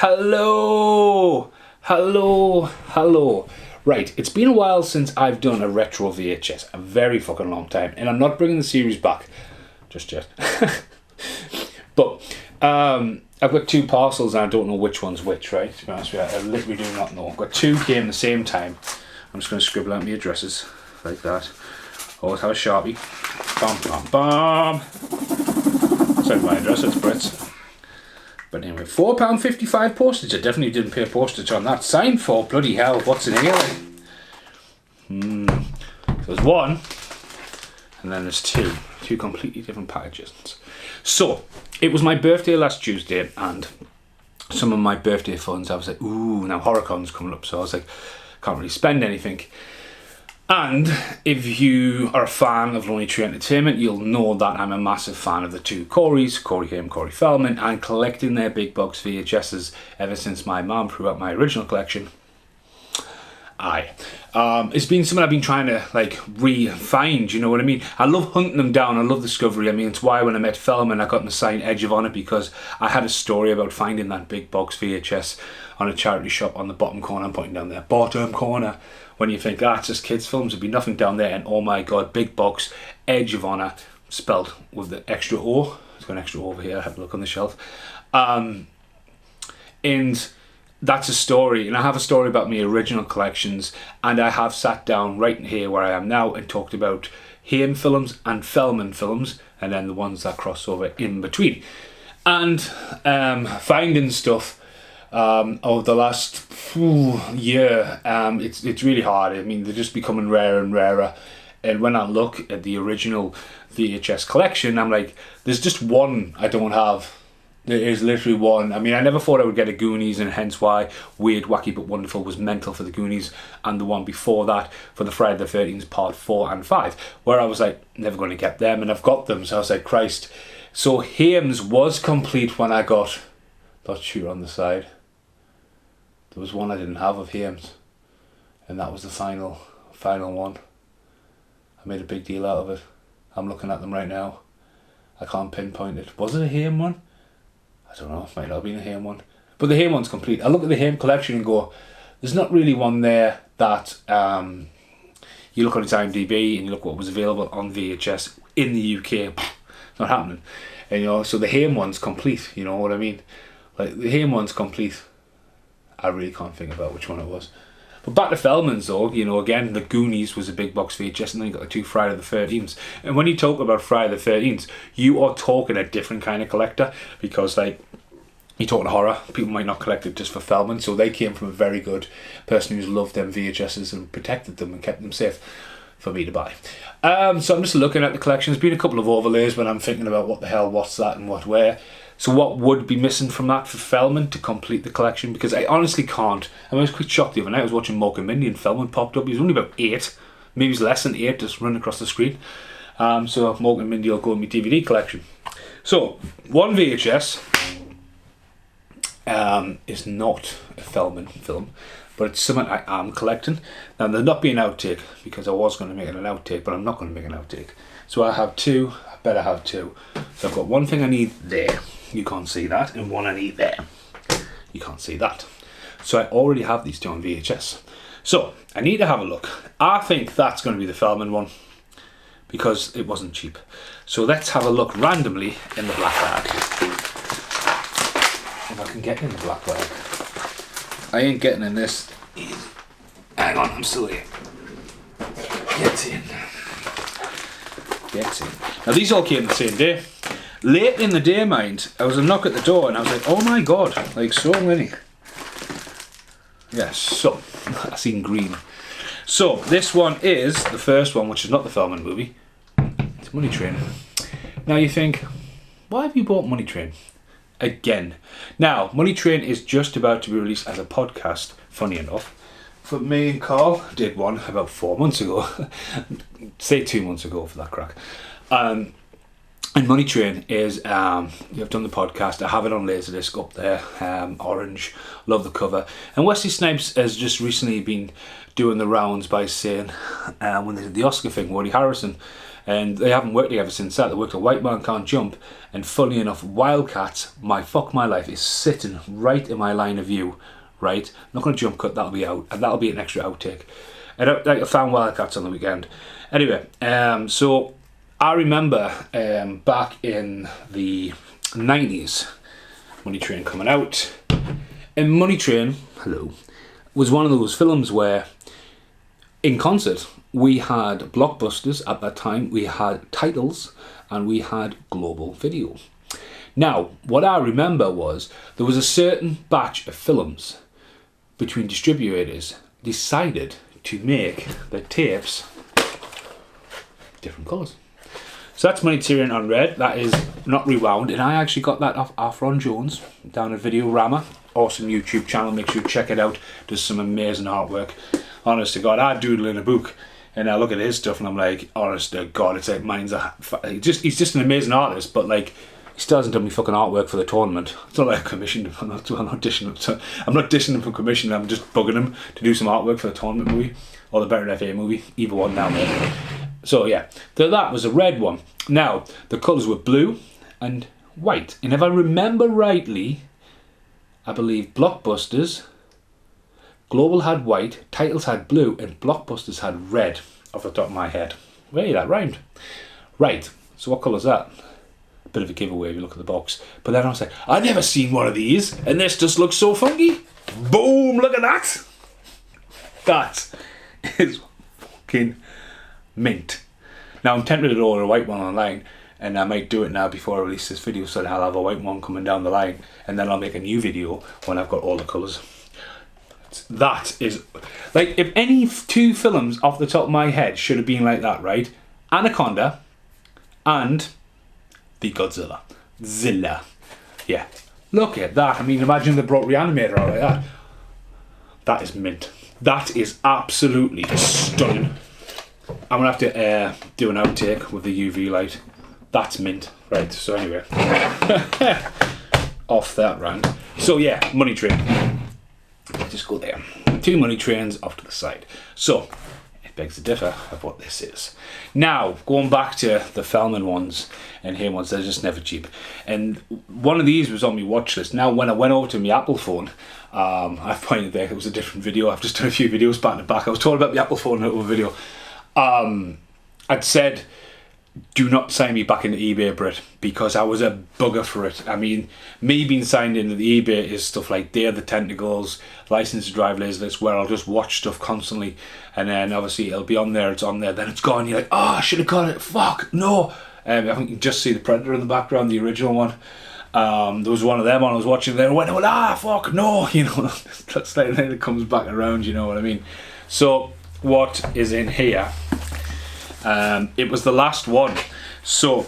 Hello. Right, it's been a while since I've done a retro VHS, a very fucking long time, and I'm not bringing the series back just yet. But I've got two parcels and I don't know which one's which, right? To be honest with you, I literally do not know. I've got two here at the same time. I'm just going to scribble out my addresses like that. Always have a Sharpie. Bam. Sorry, my address, it's Brits. But anyway, £4.55 postage. I definitely didn't pay postage on that. Signed for, bloody hell, what's in here? There's one, and then there's two. Two completely different packages. So, it was my birthday last Tuesday, and some of my birthday funds, I was like, ooh, now HorrorCon's coming up, so I was like, can't really spend anything. And if you are a fan of Lonely Tree Entertainment, you'll know that I'm a massive fan of the two Coreys, Corey Haim, Corey Feldman, and collecting their big box VHSs ever since my mum threw out my original collection. It's been something I've been trying to like re-find, you know what I mean? I love hunting them down, I love discovery. I mean, it's why when I met Feldman I got an assigned Edge of Honor, because I had a story about finding that big box VHS on a charity shop on the bottom corner. I'm pointing down there, bottom corner. When you think, it's just kids films, there'd be nothing down there, and oh my god, big box, Edge of Honor, spelled with the extra O. There's got an extra O over here, I have a look on the shelf. And that's a story, and I have a story about my original collections, and I have sat down right here where I am now and talked about Haim films and Feldman films, and then the ones that cross over in between. And finding stuff over the last year, it's really hard. I mean, they're just becoming rarer and rarer, and when I look at the original VHS collection, I'm like, there's just one I don't have. There is literally one. I mean, I never thought I would get a Goonies, and hence why Weird, Wacky But Wonderful was mental for the Goonies, and the one before that for the Friday the 13th part 4 and 5, where I was like, never going to get them, and I've got them, so I was like, Christ. So Haim's was complete when I got that shooter on the side. There was one I didn't have of Haim's, and that was the final one. I made a big deal out of it. I'm looking at them right now. I can't pinpoint it. Was it a Haim one? I don't know, it might not have been a Haim one. But the Haim one's complete. I look at the Haim collection and go, there's not really one there that you look on its IMDb and you look what was available on VHS in the UK. It's not happening. And, you know, so the Haim one's complete, you know what I mean? Like, the Haim one's complete. I really can't think about which one it was. But back to Feldman's though, you know, again, the Goonies was a big box VHS, and then you got the two Friday the 13th. And when you talk about Friday the 13th, you are talking a different kind of collector, because like, you're talking horror, people might not collect it just for Feldman, so they came from a very good person who's loved them VHSs and protected them and kept them safe for me to buy. So I'm just looking at the collection. There's been a couple of overlays when I'm thinking about what the hell, what's that and what where. So what would be missing from that for Feldman to complete the collection? Because I honestly can't. I was quite shocked the other night. I was watching Mork and Mindy and Feldman popped up. He was only about 8, maybe he's less than 8, just running across the screen. So Mork and Mindy will go in my DVD collection. So one VHS is not a Feldman film, but it's something I am collecting. Now there'll not be an outtake, because I was going to make it an outtake, but I'm not going to make an outtake. So I have two. I better have two. So I've got one thing I need there. You can't see that, and one I need there. You can't see that. So I already have these two on VHS. So I need to have a look. I think that's going to be the Feldman one, because it wasn't cheap. So let's have a look randomly in the black bag. If I can get in the black bag. I ain't getting in this. Hang on, I'm still here. Get in. Get in. Now these all came the same day. Late in the day, mind, I was a knock at the door and I was like, oh my god, like so many. Yes, so, I seen green. So, this one is the first one, which is not the Feldman movie. It's Money Train. Now you think, why have you bought Money Train? Again. Now, Money Train is just about to be released as a podcast, funny enough. But me and Carl did one about 4 months ago. Say 2 months ago for that crack. And Money Train is, you've done the podcast, I have it on Laserdisc up there, orange, love the cover. And Wesley Snipes has just recently been doing the rounds by saying, when they did the Oscar thing, Woody Harrelson, and they haven't worked together since that. They worked on White Man Can't Jump, and funny enough, Wildcats, my Fuck My Life, is sitting right in my line of view, right? I'm not going to jump cut, that'll be out, and that'll be an extra outtake. And I found Wildcats on the weekend. Anyway, so I remember back in the 90s, Money Train coming out. And Money Train, hello, was one of those films where, in concert, we had blockbusters at that time, we had titles, and we had global video. Now, what I remember was, there was a certain batch of films between distributors decided to make the tapes different colours. So that's Money Train on red. That is not rewound, and I actually got that off Ron Jones down at Videorama. Awesome YouTube channel. Make sure you check it out. Does some amazing artwork. Honest to God, I doodle in a book, and I look at his stuff, and I'm like, honest to God, it's like he's just an amazing artist, but like, he still hasn't done me fucking artwork for the tournament. It's not like I commissioned him. I'm not dishing him for commission. I'm just bugging him to do some artwork for the tournament movie or the Better FA movie. Either one now, mate. So yeah, that was a red one. Now, the colours were blue and white. And if I remember rightly, I believe Blockbusters, Global had white, Titles had blue, and Blockbusters had red, off the top of my head. Hey, that rhymed. Right, so what colour's that? A bit of a giveaway if you look at the box. But then I was like, I've never seen one of these, and this just looks so funky. Boom, look at that. That is fucking mint. Now I'm tempted to order a white one online, and I might do it now before I release this video, so that I'll have a white one coming down the line, and then I'll make a new video when I've got all the colours. That is, like, if any two films off the top of my head should have been like that, right? Anaconda and the Godzilla. Zilla. Yeah. Look at that. I mean, imagine they brought Reanimator out like that. That is mint. That is absolutely stunning. I'm going to have to do an outtake with the UV light. That's mint. Right, so anyway. Off that rant. So yeah, Money Train. Just go there. Two Money Trains off to the side. So, it begs to differ of what this is. Now, going back to the Feldman ones and here ones, they're just never cheap. And one of these was on my watch list. Now, when I went over to my Apple phone, I pointed there, it was a different video. I've just done a few videos back to back. I was told about the Apple phone in a little video. I'd said, do not sign me back into eBay, Brit, because I was a bugger for it. I mean, me being signed into the eBay is stuff like Day of the Tentacles, License to Drive Laserdisc, where I'll just watch stuff constantly, and then obviously it'll be on there, it's on there, then it's gone, you're like, oh, I should have got it, fuck, no. I think you can just see the Predator in the background, the original one. There was one of them on, I was watching there, and went, fuck, no, you know, that's like, then it comes back around, you know what I mean. So, what is in here? It was the last one. So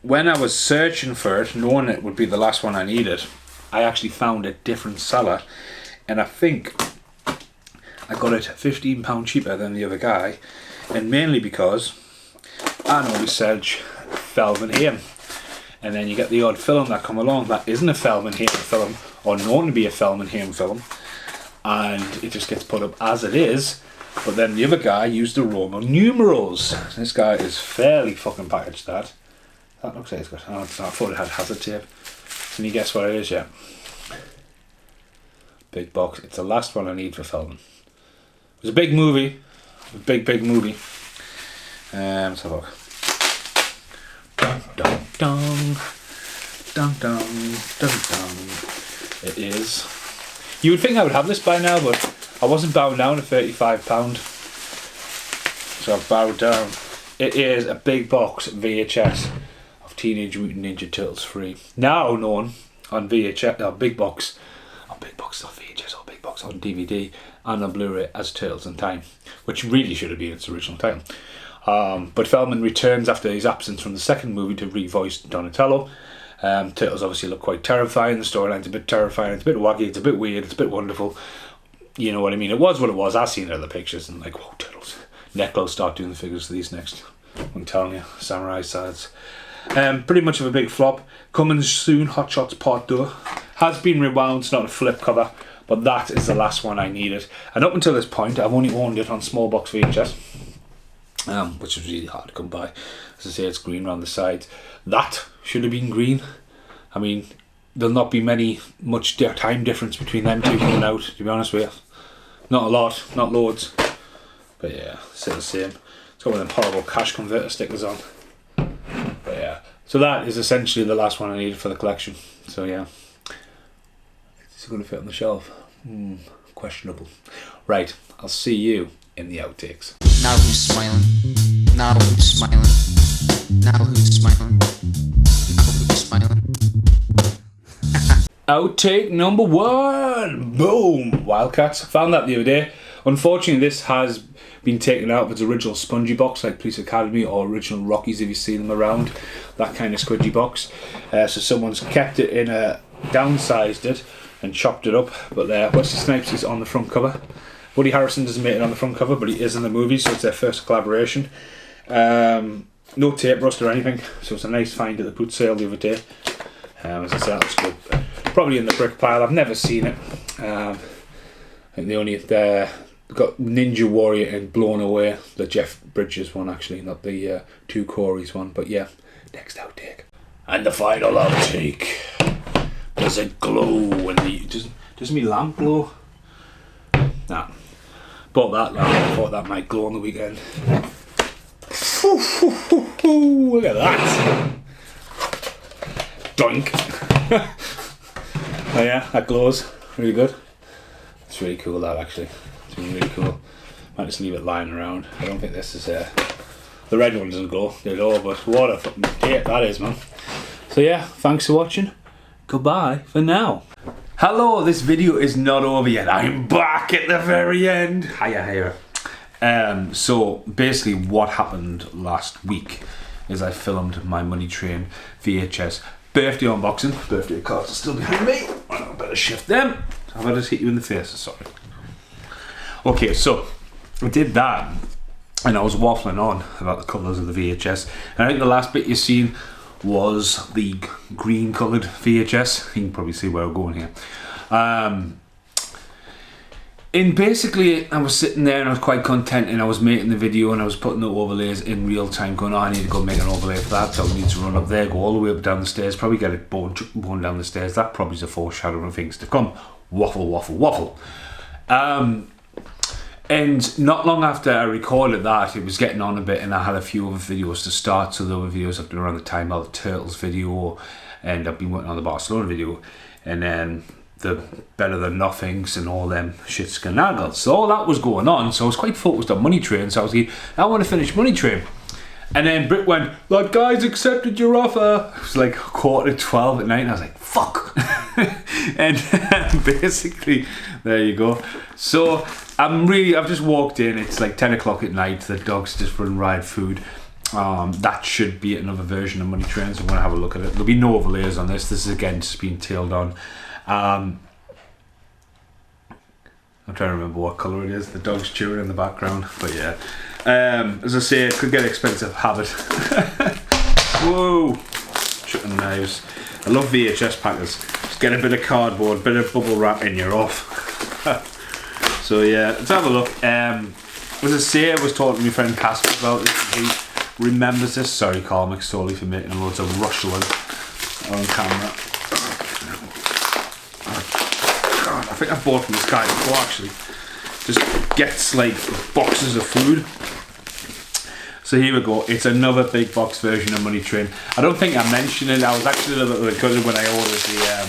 when I was searching for it, knowing it would be the last one I needed, I actually found a different seller, and I think I got it £15 cheaper than the other guy, and mainly because I know we search Feldman here, and then you get the odd film that come along that isn't a Feldman here film or known to be a Feldman here film, and it just gets put up as it is. But then the other guy used the Roman numerals. This guy is fairly fucking packaged, that. That looks like it's got... Oh, it's not. I thought it had hazard tape. Can you guess what it is yet? Big box. It's the last one I need for Feldman. It was a big movie. A big movie. Let's have a look. Dun dun dun. Dun dun dun dun. It is... You would think I would have this by now, but I wasn't bowed down to £35, so I've bowed down. It is a big box VHS of Teenage Mutant Ninja Turtles 3. Now known on VHS, big box on VHS, or big box on DVD and on Blu-ray as Turtles in Time, which really should have been its original title. But Feldman returns after his absence from the second movie to revoice Donatello. Turtles obviously look quite terrifying. The storyline's a bit terrifying. It's a bit wacky. It's a bit weird. It's a bit wonderful. You know what I mean? It was what it was. I've seen other pictures and like, whoa, Turtles. Necro start doing the figures for these next. I'm telling you, samurai swords. Pretty much of a big flop. Coming soon, Hot Shots Part 2. Has been rewound, it's not a flip cover, but that is the last one I needed. And up until this point, I've only owned it on small box VHS, which is really hard to come by. As I say, it's green around the sides. That should have been green. I mean, there'll not be much time difference between them two coming out, to be honest with you. Not a lot, not loads. But yeah, still the same. It's got one of them horrible cash converter stickers on. But yeah, so that is essentially the last one I needed for the collection. So yeah. Is it going to fit on the shelf? Questionable. Right, I'll see you in the outtakes. Now who's smiling? Now who's smiling? Now who's smiling? Now who's smiling? Outtake number 1! Boom! Wildcats. Found that the other day. Unfortunately, this has been taken out of its original spongy box, like Police Academy or original Rockies, if you see them around. That kind of squidgy box. So someone's kept it in a... downsized it and chopped it up. But Wesley Snipes is on the front cover. Woody Harrelson doesn't make it on the front cover, but he is in the movie, so it's their first collaboration. No tape rust or anything, so it's a nice find at the boot sale the other day. As I said, that was good. Probably in the brick pile. I've never seen it. I think they only got Ninja Warrior and Blown Away, the Jeff Bridges one actually, not the Two Corey's one. But yeah, next outtake. And the final outtake. Does it glow when does me lamp glow? Nah. Bought that lamp. Thought that might glow on the weekend. Look at that. Doink. Oh yeah, that glows. Really good. It's really cool, that actually. It's really cool. Might just leave it lying around. I don't think this is the red one doesn't glow at all, but what a fucking date that is, man. So yeah, thanks for watching. Goodbye for now. Hello, this video is not over yet. I'm back at the very end. Hiya. So basically what happened last week is I filmed my Money Train VHS birthday unboxing. Birthday cards are still behind me. I better shift them. Have I just hit you in the face? Sorry. Okay, so I did that and I was waffling on about the colours of the VHS. And I think the last bit you've seen was the green coloured VHS. You can probably see where we're going here. And basically I was sitting there and I was quite content, and I was making the video and I was putting the overlays in real time, going, oh, I need to go make an overlay for that, so I need to run up there, go all the way up down the stairs, probably get it born down the stairs. That probably is a foreshadowing of things to come. Waffle. And not long after I recorded that, it was getting on a bit and I had a few other videos to start. So the other videos I've been around the time about the Turtles video, and I've been working on the Barcelona video, and then the Better Than Nothings and all them shit skenaggles. So all that was going on, so I was quite focused on Money Train. So I was like, I want to finish Money Train. And then Britt went, that guy's accepted your offer. It was like 12:15 at night and I was like, fuck. And basically, there you go. So I've just walked in, it's like 10 o'clock at night, the dog's just run riot food. That should be another version of Money Train, so I'm going to have a look at it. There'll be no overlayers on this. This is again just being tailed on. I'm trying to remember what colour it is. The dog's chewing in the background, but yeah. As I say, it could get expensive. Have it. Whoa! Shutting knives. I love VHS packers. Just get a bit of cardboard, bit of bubble wrap, and you're off. So yeah, let's have a look. As I say, I was talking to my friend Casper about this. He remembers this. Sorry, Carl McSorley, for making loads of rustling on camera. God, I think I bought from this guy before actually. Just gets like boxes of food. So here we go. It's another big box version of Money Train. I don't think I mentioned it. I was actually a little bit gutted when I ordered the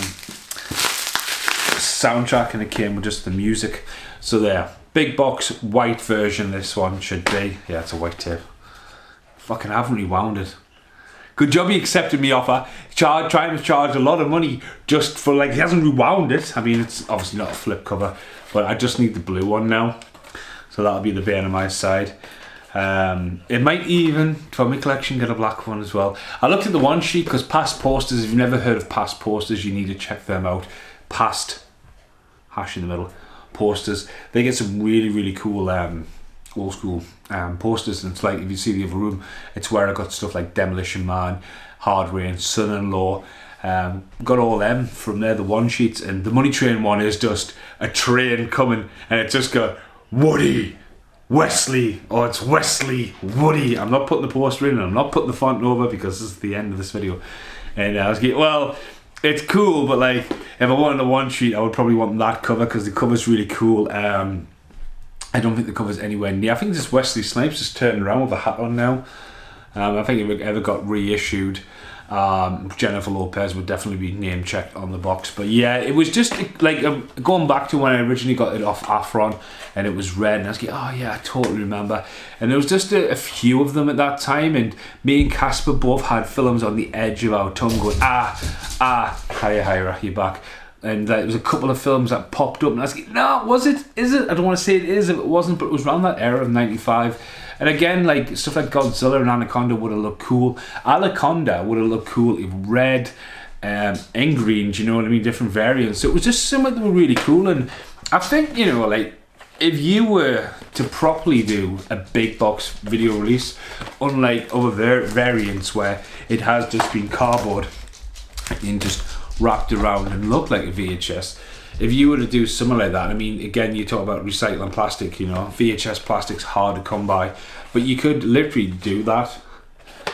soundtrack and it came with just the music. So there, big box white version. This one should be. Yeah, it's a white tape. Fucking haven't rewound it. Good job he accepted me offer. Trying to charge a lot of money just for like, he hasn't rewound it. I mean, it's obviously not a flip cover, but I just need the blue one now. So that'll be the BNMI side. It might even, for my collection, get a black one as well. I looked at the one sheet because past posters, if you've never heard of past posters, you need to check them out. Past, hash in the middle, posters. They get some really, really cool old school posters, and it's like, if you see the other room, it's where I got stuff like Demolition Man, Hard Rain, Son-in-Law. Got all them from there, the one sheets, and the Money Train one is just a train coming, and it just got Woody, Wesley, or it's Wesley, Woody. I'm not putting the poster in, and I'm not putting the font over because this is the end of this video. And I was like, well, it's cool, but like, if I wanted a one sheet, I would probably want that cover because the cover's really cool. I don't think the cover's anywhere near. I think this Wesley Snipes just turned around with a hat on now. I think if it ever got reissued, Jennifer Lopez would definitely be name checked on the box. But yeah, it was just like going back to when I originally got it off Afron and it was red, and I was like, oh yeah, I totally remember. And there was just a few of them at that time, and me and Casper both had films on the edge of our tongue going, hiya Hira, you're back. And there was a couple of films that popped up, and I was like, no, was it? Is it? I don't want to say it is if it wasn't, but it was around that era of 95. And again, like stuff like Godzilla and Anaconda would have looked cool. Anaconda would have looked cool if red and green, do you know what I mean? Different variants. So it was just something that were really cool. And I think, you know, like if you were to properly do a big box video release, unlike other variants where it has just been cardboard and just wrapped around and looked like a VHS, if you were to do something like that, I mean, again, you talk about recycling plastic, you know, VHS plastic's hard to come by, but you could literally do that,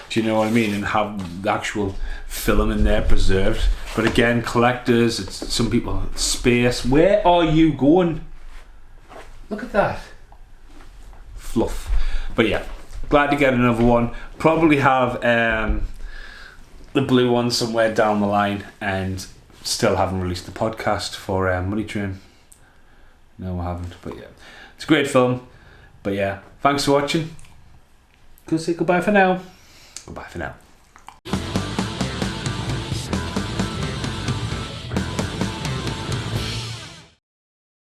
do you know what I mean, and have the actual film in there preserved. But again, collectors, it's some people, space, where are you going? Look at that. Fluff. But yeah, glad to get another one. Probably have the blue one somewhere down the line, and still haven't released the podcast for Money Train. No, I haven't, but yeah, it's a great film. But yeah, thanks for watching. Go say goodbye for now. Goodbye for now.